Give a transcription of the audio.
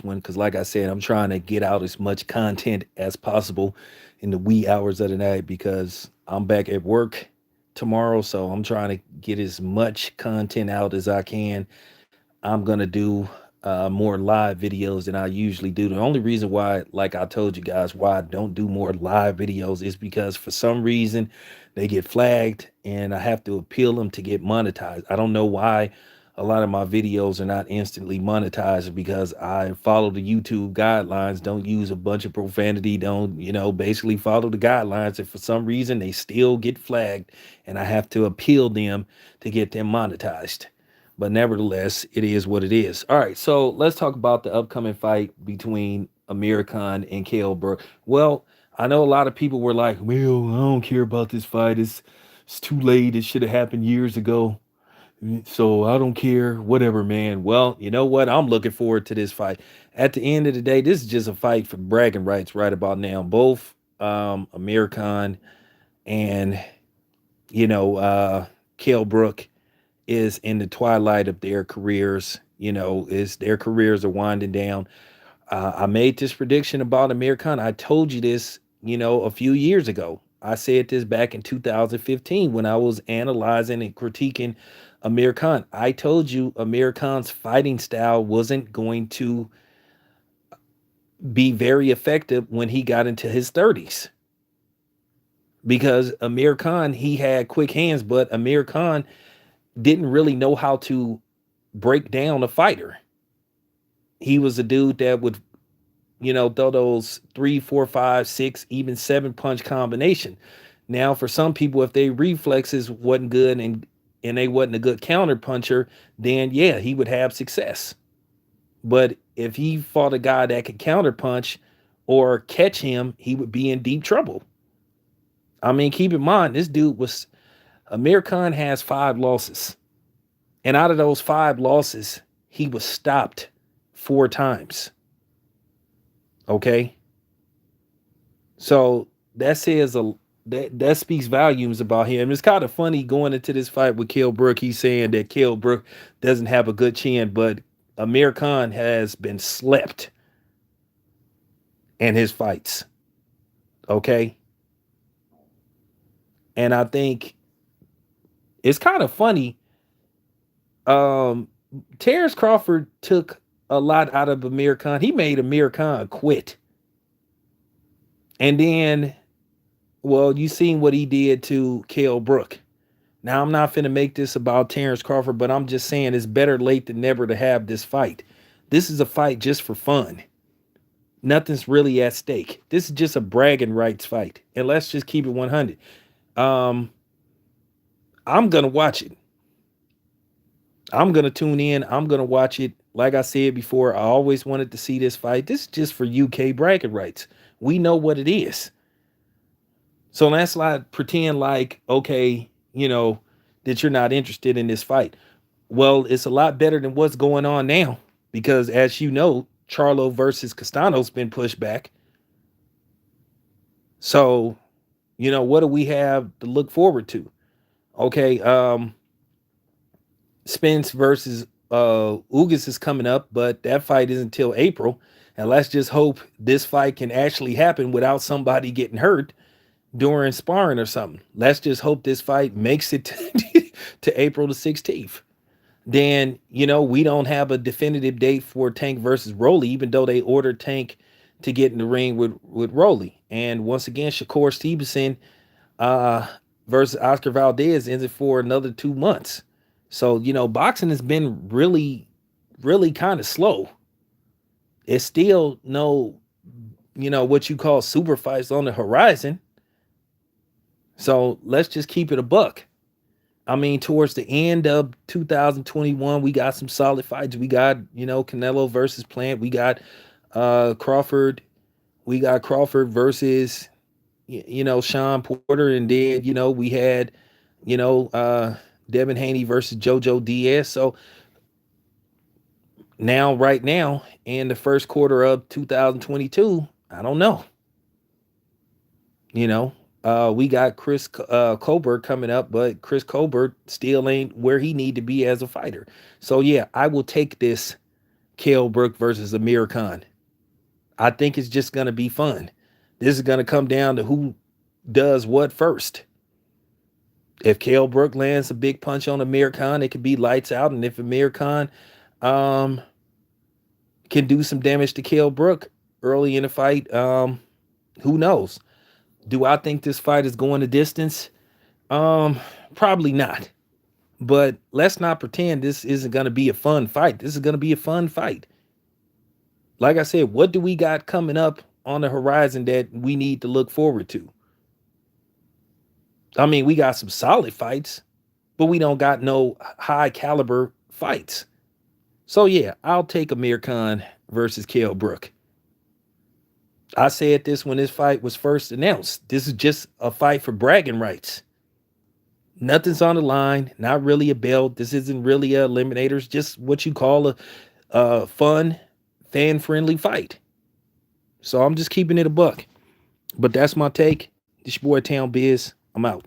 one because, like I said, I'm trying to get out as much content as possible in the wee hours of the night because I'm back at work tomorrow. So I'm trying to get as much content out as I can. I'm going to do more live videos than I usually do. The only reason why, like I told you guys, why I don't do more live videos is because for some reason they get flagged and I have to appeal them to get monetized. I don't know why a lot of my videos are not instantly monetized because I follow the YouTube guidelines, don't use a bunch of profanity, don't, basically follow the guidelines. And for some reason they still get flagged and I have to appeal them to get them monetized. But nevertheless, it is what it is. All right, so let's talk about the upcoming fight between Amir Khan and Kale Brook. Well, I know a lot of people were like, "Well, I don't care about this fight. It's too late. It should have happened years ago. So I don't care. Whatever, man." Well, you know what? I'm looking forward to this fight. At the end of the day, this is just a fight for bragging rights right about now. Both Amir Khan and Kale Brook is in the twilight of their careers. Is their careers are winding down. I made this prediction about Amir Khan. I told you this, a few years ago. I said this back in 2015 when I was analyzing and critiquing Amir Khan. I told you Amir Khan's fighting style wasn't going to be very effective when he got into his 30s because Amir Khan, he had quick hands, but Amir Khan didn't really know how to break down a fighter. He was a dude that would, throw those three, four, five, six, even seven punch combination. Now, for some people, if their reflexes wasn't good and they wasn't a good counter puncher, then yeah, he would have success. But if he fought a guy that could counter punch or catch him, he would be in deep trouble. I mean, keep in mind, this dude was Amir Khan has 5 losses. And out of those 5 losses, he was stopped 4 times. Okay. So that says that speaks volumes about him. It's kind of funny going into this fight with Kell Brook. He's saying that Kell Brook doesn't have a good chin, but Amir Khan has been slept in his fights. Okay. And I think it's kind of funny. Um, Terrence Crawford took a lot out of Amir Khan. He made Amir Khan quit. And then, well, you seen what he did to Kell Brook. Now, I'm not finna make this about Terrence Crawford, but I'm just saying it's better late than never to have this fight. This is a fight just for fun. Nothing's really at stake. This is just a bragging rights fight. And let's just keep it 100. Um, I'm gonna watch it. I'm gonna tune in. I'm gonna watch it. Like I said before, I always wanted to see this fight. This is just for UK bragging rights. We know what it is. So let's not pretend like, okay, that you're not interested in this fight. Well, it's a lot better than what's going on now because, as you know, Charlo versus Castano's been pushed back. So, what do we have to look forward to? Okay, Spence versus Ugas is coming up, but that fight isn't until April. And let's just hope this fight can actually happen without somebody getting hurt during sparring or something. Let's just hope this fight makes it to April the 16th. Then, we don't have a definitive date for Tank versus Rolly, even though they ordered Tank to get in the ring with Rolly. And once again, Shakur Stevenson uh, versus Oscar Valdez ends it for another 2 months. So, boxing has been really, really kind of slow. It's still no, what you call super fights on the horizon. So let's just keep it a buck. I mean, towards the end of 2021, we got some solid fights. We got, Canelo versus Plant. We got Crawford. We got Crawford versus, Sean Porter. And then, we had, Devin Haney versus Jojo Diaz. So right now, in the first quarter of 2022, I don't know. We got Chris Colbert coming up, but Chris Colbert still ain't where he need to be as a fighter. So yeah, I will take this Kell Brook versus Amir Khan. I think it's just going to be fun. This is going to come down to who does what first. If Kell Brook lands a big punch on Amir Khan, it could be lights out. And if Amir Khan um, can do some damage to Kell Brook early in the fight, who knows? Do I think this fight is going the distance? Probably not. But let's not pretend this isn't going to be a fun fight. This is going to be a fun fight. Like I said, what do we got coming up on the horizon that we need to look forward to? I mean, we got some solid fights, but we don't got no high caliber fights. So yeah, I'll take Amir Khan versus Kell Brook. I said this when this fight was first announced. This is just a fight for bragging rights. Nothing's on the line. Not really a belt. This isn't really a eliminators. Just what you call a fun, fan-friendly fight. So I'm just keeping it a buck. But that's my take. This your boy Town Biz. I'm out.